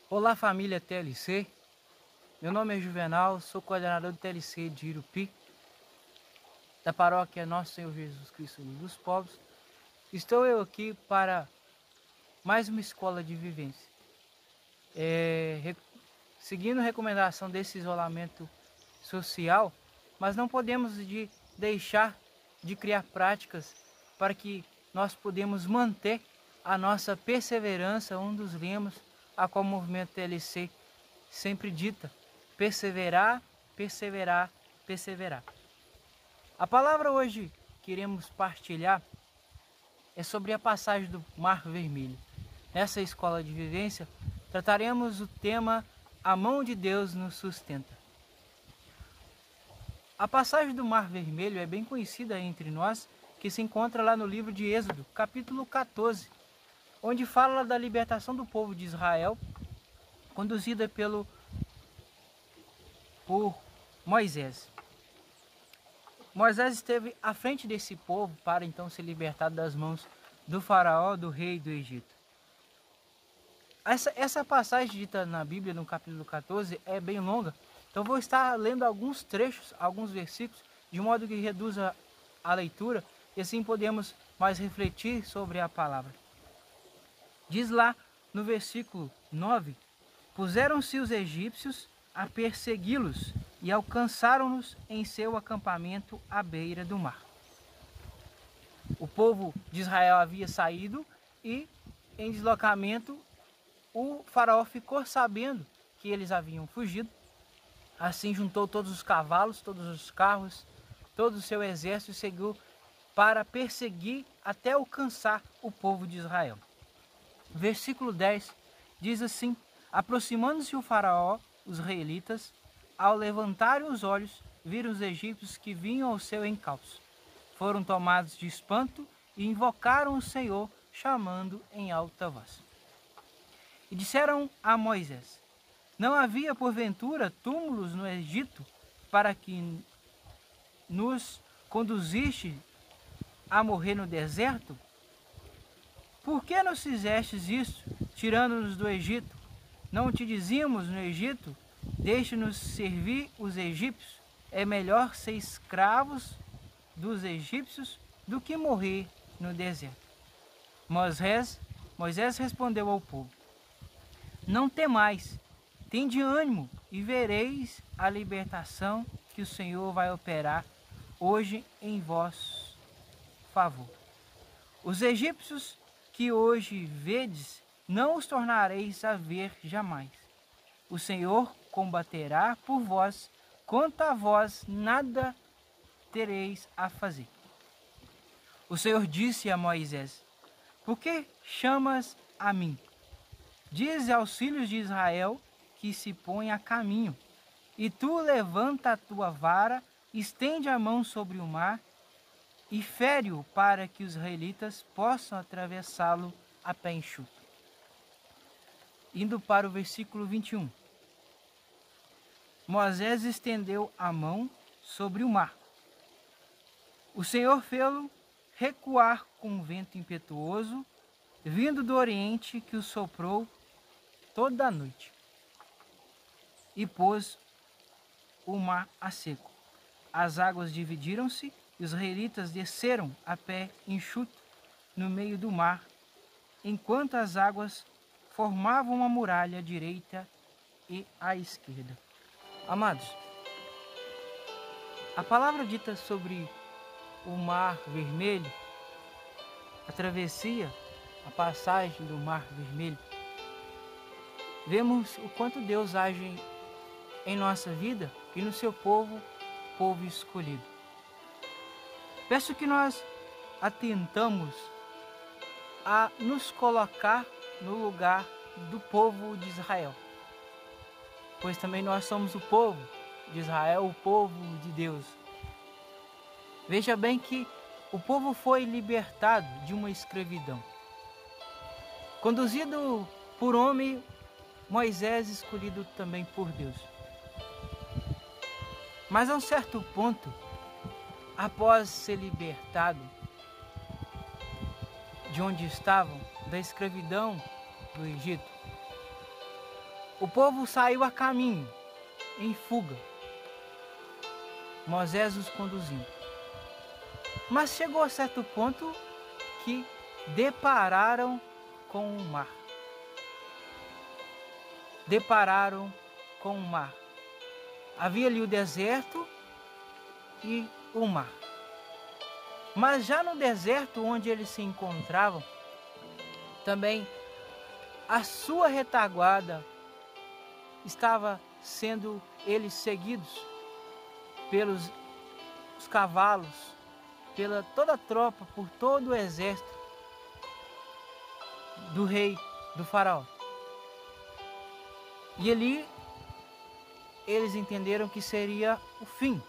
Olá, família TLC. Meu nome é Juvenal, sou coordenador do TLC de Irupi, da paróquia Nosso Senhor Jesus Cristo dos Povos. Estou eu aqui para mais uma escola de vivência. Seguindo a recomendação desse isolamento social, mas não podemos deixar de criar práticas para que nós podemos manter a nossa perseverança, um dos lemos a qual o movimento TLC sempre dita: perseverar, perseverar, perseverar. A palavra hoje que iremos partilhar é sobre a passagem do Mar Vermelho. Nessa escola de vivência, trataremos o tema A Mão de Deus nos sustenta. A passagem do Mar Vermelho é bem conhecida entre nós, que se encontra lá no livro de Êxodo, capítulo 14, onde fala da libertação do povo de Israel, conduzida por Moisés. Moisés esteve à frente desse povo para então ser libertado das mãos do faraó, do rei do Egito. Essa passagem dita na Bíblia, no capítulo 14, é bem longa, então vou estar lendo alguns trechos, alguns versículos, de modo que reduza a leitura e assim podemos mais refletir sobre a palavra. Diz lá no versículo 9: puseram-se os egípcios a persegui-los e alcançaram-nos em seu acampamento à beira do mar. O povo de Israel havia saído e, em deslocamento, o faraó ficou sabendo que eles haviam fugido. Assim juntou todos os cavalos, todos os carros, todo o seu exército e seguiu para perseguir até alcançar o povo de Israel. Versículo 10 diz assim: aproximando-se o faraó, os israelitas, ao levantarem os olhos, viram os egípcios que vinham ao seu encalço. Foram tomados de espanto e invocaram o Senhor, chamando em alta voz. E disseram a Moisés: não havia porventura túmulos no Egito para que nos conduziste a morrer no deserto? Por que nos fizestes isso, tirando-nos do Egito? Não te dizíamos no Egito: deixe-nos servir os egípcios? É melhor ser escravos dos egípcios do que morrer no deserto. Moisés respondeu ao povo: não temais, tende ânimo e vereis a libertação que o Senhor vai operar hoje em vosso favor. Os egípcios que hoje vedes, não os tornareis a ver jamais. O Senhor combaterá por vós, quanto a vós nada tereis a fazer. O Senhor disse a Moisés: por que chamas a mim? Dize aos filhos de Israel que se põem a caminho, e tu levanta a tua vara, estende a mão sobre o mar, e fere-o para que os israelitas possam atravessá-lo a pé enxuto. Indo para o versículo 21. Moisés estendeu a mão sobre o mar. O Senhor fê-lo recuar com um vento impetuoso, vindo do oriente, que o soprou toda a noite, e pôs o mar a seco. As águas dividiram-se, e os israelitas desceram a pé enxuto no meio do mar, enquanto as águas formavam uma muralha à direita e à esquerda. Amados, a palavra dita sobre o Mar Vermelho, a travessia, a passagem do Mar Vermelho, vemos o quanto Deus age em nossa vida e no seu povo escolhido. Peço que nós atentamos a nos colocar no lugar do povo de Israel, pois também nós somos o povo de Israel, o povo de Deus. Veja bem que o povo foi libertado de uma escravidão. Conduzido por homem, Moisés escolhido também por Deus. Mas a um certo ponto, após ser libertado de onde estavam, da escravidão do Egito, O povo saiu a caminho, em fuga. Moisés os conduzindo. Mas chegou a certo ponto que depararam com o mar. Depararam com o mar. Havia ali o deserto e o mar. Mas já no deserto onde eles se encontravam, também a sua retaguarda estava sendo eles seguidos pelos os cavalos, pela toda a tropa, por todo o exército do rei, do faraó. E ali eles entenderam que seria o fim.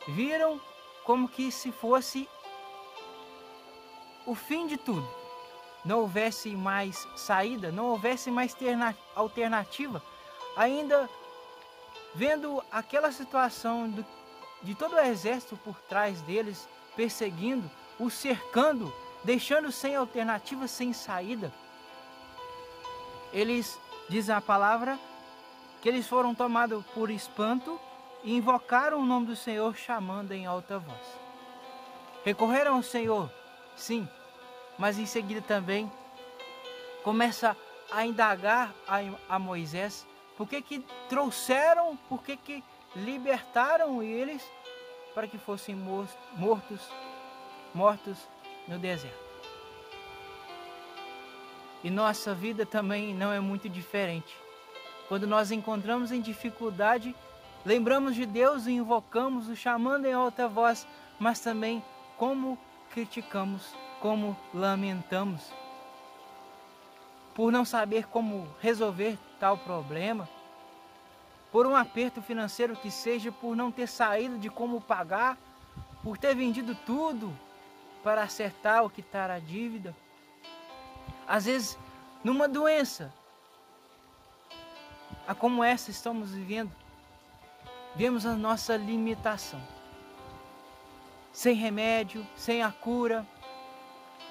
Viram como que se fosse o fim de tudo. Não houvesse mais saída, não houvesse mais alternativa. Ainda vendo aquela situação de todo o exército por trás deles, perseguindo, o cercando, deixando sem alternativa, sem saída. Eles, diz a palavra, que eles foram tomados por espanto e invocaram o nome do Senhor, chamando em alta voz. Recorreram ao Senhor, sim, mas em seguida também começa a indagar a Moisés por que trouxeram, por que libertaram eles para que fossem mortos no deserto. E nossa vida também não é muito diferente. Quando nós encontramos em dificuldade, lembramos de Deus e invocamos, o chamando em alta voz, mas também como criticamos, como lamentamos, por não saber como resolver tal problema, por um aperto financeiro que seja, por não ter saído de como pagar, por ter vendido tudo para acertar ou quitar a dívida. Às vezes, numa doença, como essa estamos vivendo, vemos a nossa limitação. Sem remédio, sem a cura.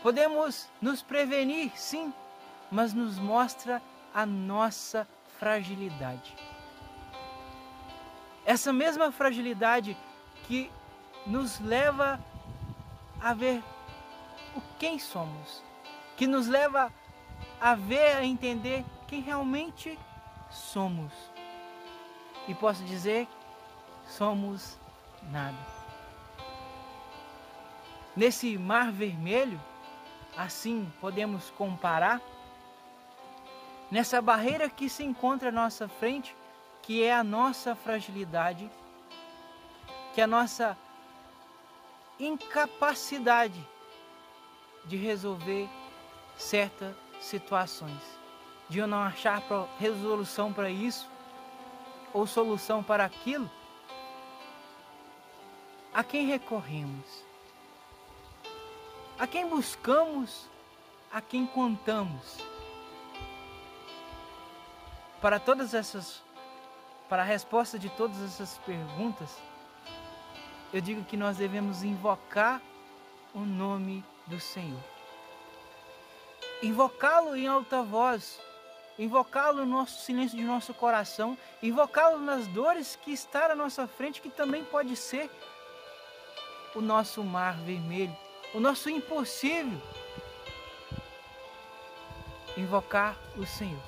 Podemos nos prevenir, sim, mas nos mostra a nossa fragilidade. Essa mesma fragilidade que nos leva a ver quem somos, que nos leva a ver, a entender quem realmente somos. E posso dizer, somos nada. Nesse mar vermelho, assim podemos comparar, nessa barreira que se encontra à nossa frente, que é a nossa fragilidade, que é a nossa incapacidade de resolver certas situações, de eu não achar resolução para isso ou solução para aquilo. A quem recorremos? A quem buscamos? A quem contamos? Para a resposta de todas essas perguntas, eu digo que nós devemos invocar o nome do Senhor. Invocá-lo em alta voz, invocá-lo no silêncio de nosso coração, invocá-lo nas dores que está à nossa frente, que também pode ser o nosso mar vermelho, o nosso impossível. Invocar o Senhor,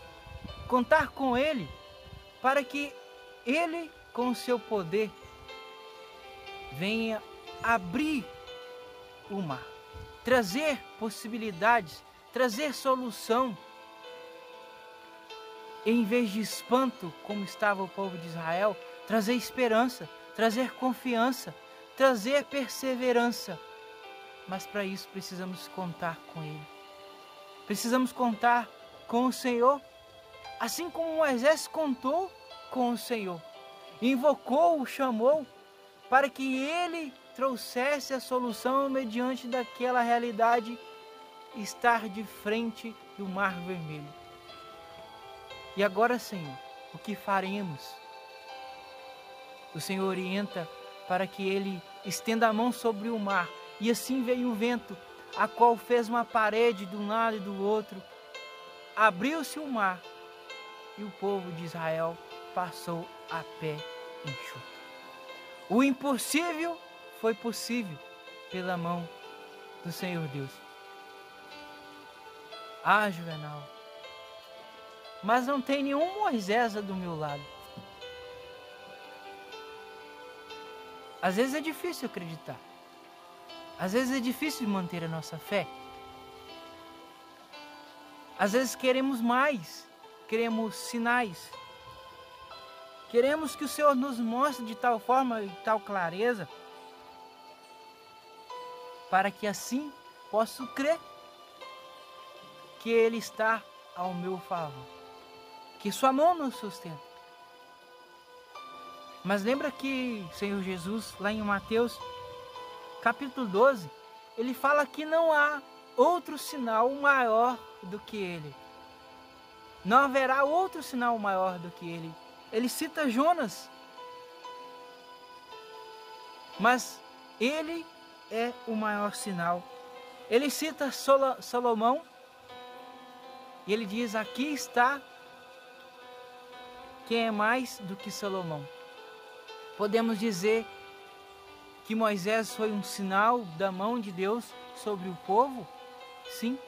contar com Ele, para que Ele, com o seu poder, venha abrir o mar, trazer possibilidades, trazer solução. Em vez de espanto, como estava o povo de Israel, trazer esperança, trazer confiança, trazer perseverança. Mas para isso precisamos contar com Ele. Precisamos contar com o Senhor, assim como Moisés contou com o Senhor. Invocou, o chamou, para que Ele trouxesse a solução mediante daquela realidade, estar de frente do Mar Vermelho. E agora, Senhor, o que faremos? O Senhor orienta para que Ele estenda a mão sobre o mar, e assim veio o vento, a qual fez uma parede de um lado e do outro. Abriu-se o mar, e o povo de Israel passou a pé enxuto. O impossível foi possível pela mão do Senhor Deus. Ah, Juvenal, mas não tem nenhum Moisés do meu lado. Às vezes é difícil acreditar. Às vezes é difícil manter a nossa fé. Às vezes queremos mais, queremos sinais. Queremos que o Senhor nos mostre de tal forma e tal clareza, para que assim possa crer que Ele está ao meu favor, que sua mão nos sustenta. Mas lembra que o Senhor Jesus, lá em Mateus, capítulo 12, Ele fala que não há outro sinal maior do que Ele. Não haverá outro sinal maior do que Ele. Ele cita Jonas, mas Ele é o maior sinal. Ele cita Salomão, e ele diz: aqui está quem é mais do que Salomão. Podemos dizer que Moisés foi um sinal da mão de Deus sobre o povo? Sim,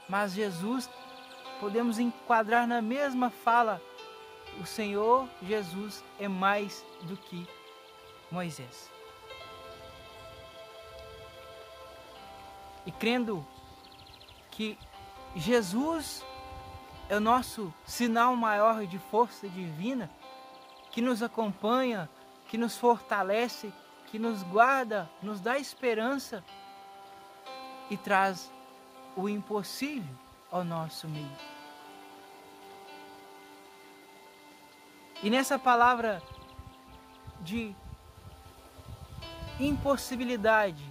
mas Jesus, podemos enquadrar na mesma fala, o Senhor Jesus é mais do que Moisés. E crendo que Jesus é o nosso sinal maior de força divina, que nos acompanha, que nos fortalece, que nos guarda, nos dá esperança e traz o impossível ao nosso meio. E nessa palavra de impossibilidade,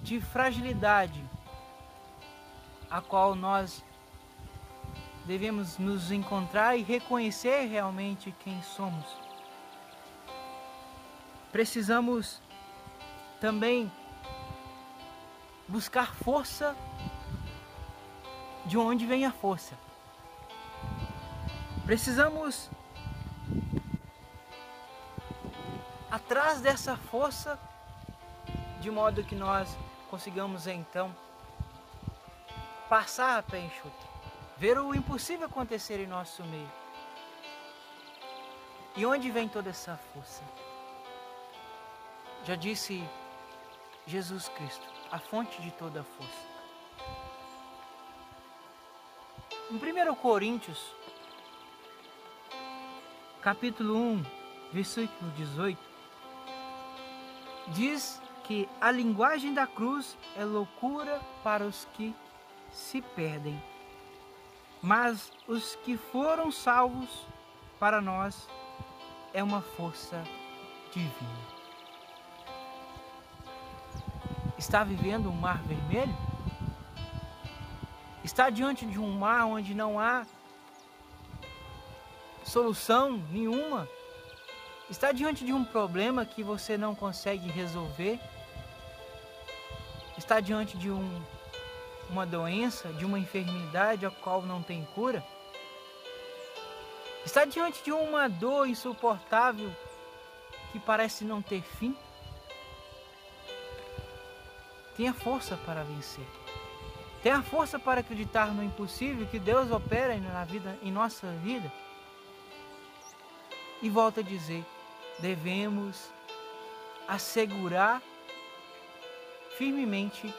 de fragilidade, a qual nós devemos nos encontrar e reconhecer realmente quem somos. Precisamos também buscar força de onde vem a força. Precisamos atrás dessa força, de modo que nós consigamos então passar a pé enxuto, ver o impossível acontecer em nosso meio. E onde vem toda essa força? Já disse Jesus Cristo, a fonte de toda a força. Em 1 Coríntios, capítulo 1, versículo 18, diz que a linguagem da cruz é loucura para os que se perdem, mas os que foram salvos, para nós é uma força divina. Está vivendo um mar vermelho? Está diante de um mar onde não há solução nenhuma? Está diante de um problema que você não consegue resolver? Está diante de uma doença, de uma enfermidade a qual não tem cura? Está diante de uma dor insuportável que parece não ter fim? Tenha força para vencer. Tenha força para acreditar no impossível que Deus opera em nossa vida. E volto a dizer, devemos assegurar firmemente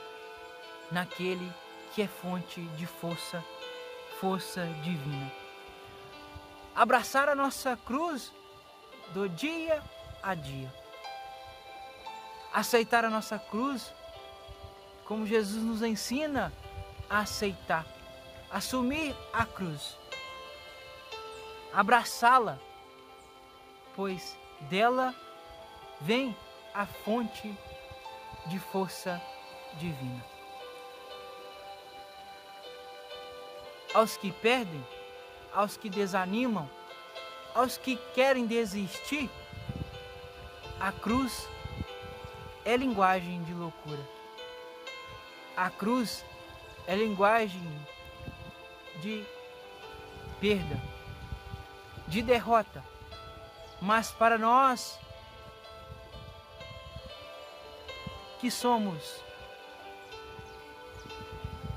naquele que é fonte de força, força divina. Abraçar a nossa cruz do dia a dia. Aceitar a nossa cruz como Jesus nos ensina a aceitar. Assumir a cruz. Abraçá-la, pois dela vem a fonte de força divina. Aos que perdem, aos que desanimam, aos que querem desistir, a cruz é linguagem de loucura. A cruz é linguagem de perda. de derrota, mas para nós que somos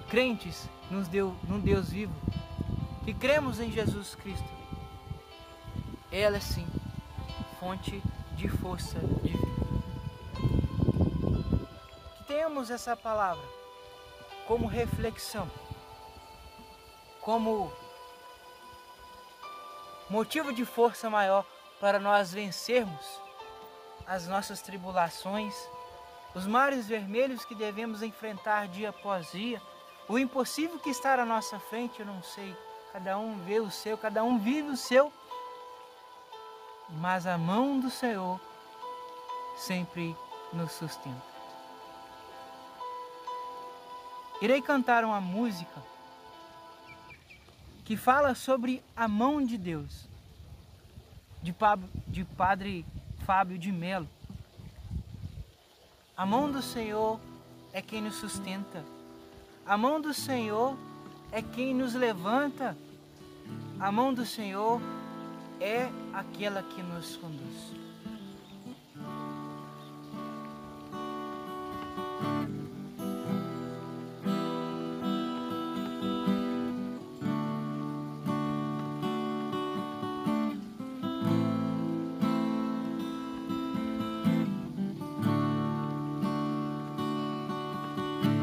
crentes num Deus vivo, que cremos em Jesus Cristo, ela é sim fonte de força divina. Que tenhamos essa palavra como reflexão, como motivo de força maior para nós vencermos as nossas tribulações, os mares vermelhos que devemos enfrentar dia após dia, o impossível que está à nossa frente, eu não sei, cada um vê o seu, cada um vive o seu, mas a mão do Senhor sempre nos sustenta. Irei cantar uma música que fala sobre a mão de Deus, de Padre Fábio de Melo. A mão do Senhor é quem nos sustenta. A mão do Senhor é quem nos levanta. A mão do Senhor é aquela que nos conduz.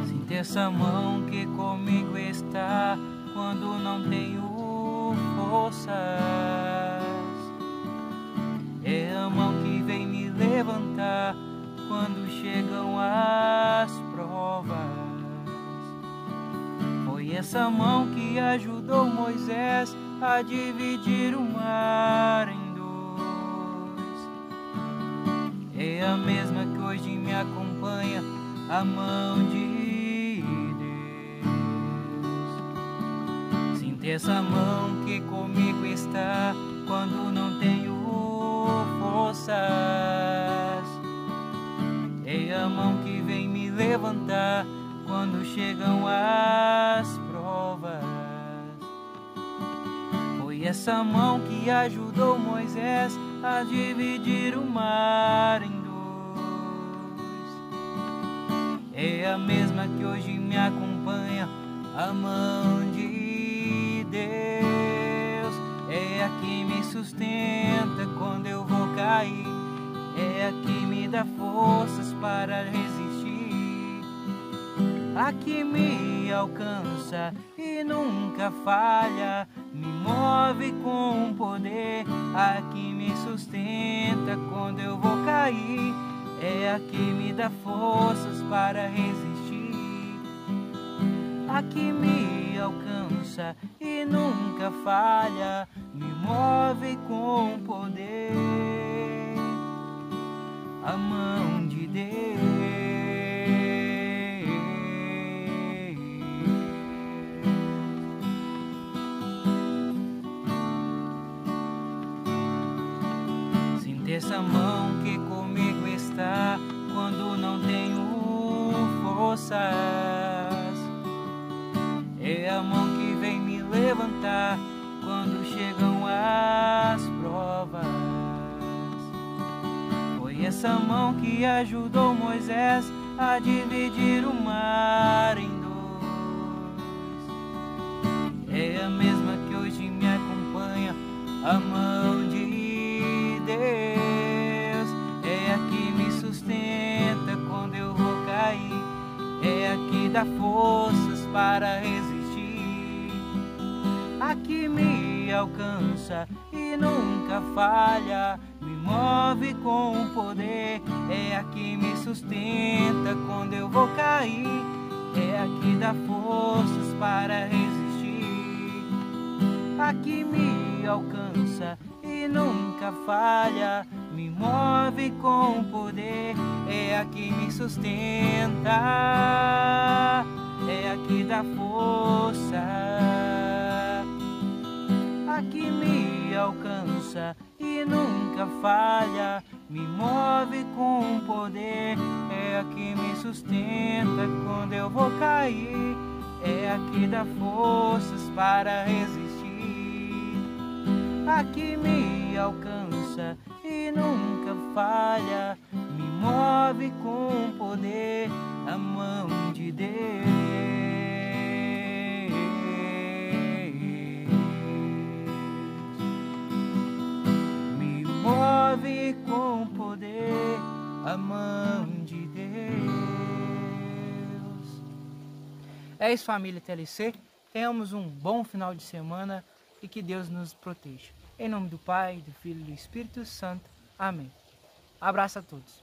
Sinta essa mão que comigo está quando não tenho forças. É a mão que vem me levantar quando chegam as provas. Foi essa mão que ajudou Moisés a dividir o mar em dois. É a mesma que hoje me acompanha, a mão de Deus. Sinta essa mão que comigo está quando não tenho forças. É a mão que vem me levantar quando chegam as provas. Foi essa mão que ajudou Moisés a dividir o mar em dois. É a mesma que hoje me acompanha, a mão de Deus. É a que me sustenta quando eu vou cair, é a que me dá forças para resistir, a que me alcança e nunca falha, me move com poder, a que me sustenta quando eu vou cair, é a que me dá forças para resistir, a que me alcança e nunca falha, me move com poder, a mão de Deus. Sinta essa mão que comigo está quando não tenho forças. É a mão que vem me levantar quando chegam as provas. Foi essa mão que ajudou Moisés a dividir o mar em dois. É a mesma que hoje me acompanha, a mão de Deus. É a que me sustenta quando eu vou cair, é a que dá forças para resistir, a que me alcança e nunca falha, me move com poder, é a que me sustenta quando eu vou cair, é a que dá forças para resistir, a que me alcança e nunca falha, me move com poder, é a que me sustenta, é a que dá força, a que me alcança e nunca falha, me move com poder, é a que me sustenta quando eu vou cair, é a que dá forças para resistir, a que me alcança e nunca falha, me move com poder a mão de Deus. Me move com poder a mão de Deus. É isso, família TLC. Tenhamos um bom final de semana e que Deus nos proteja. Em nome do Pai, do Filho e do Espírito Santo. Amém. Abraço a todos.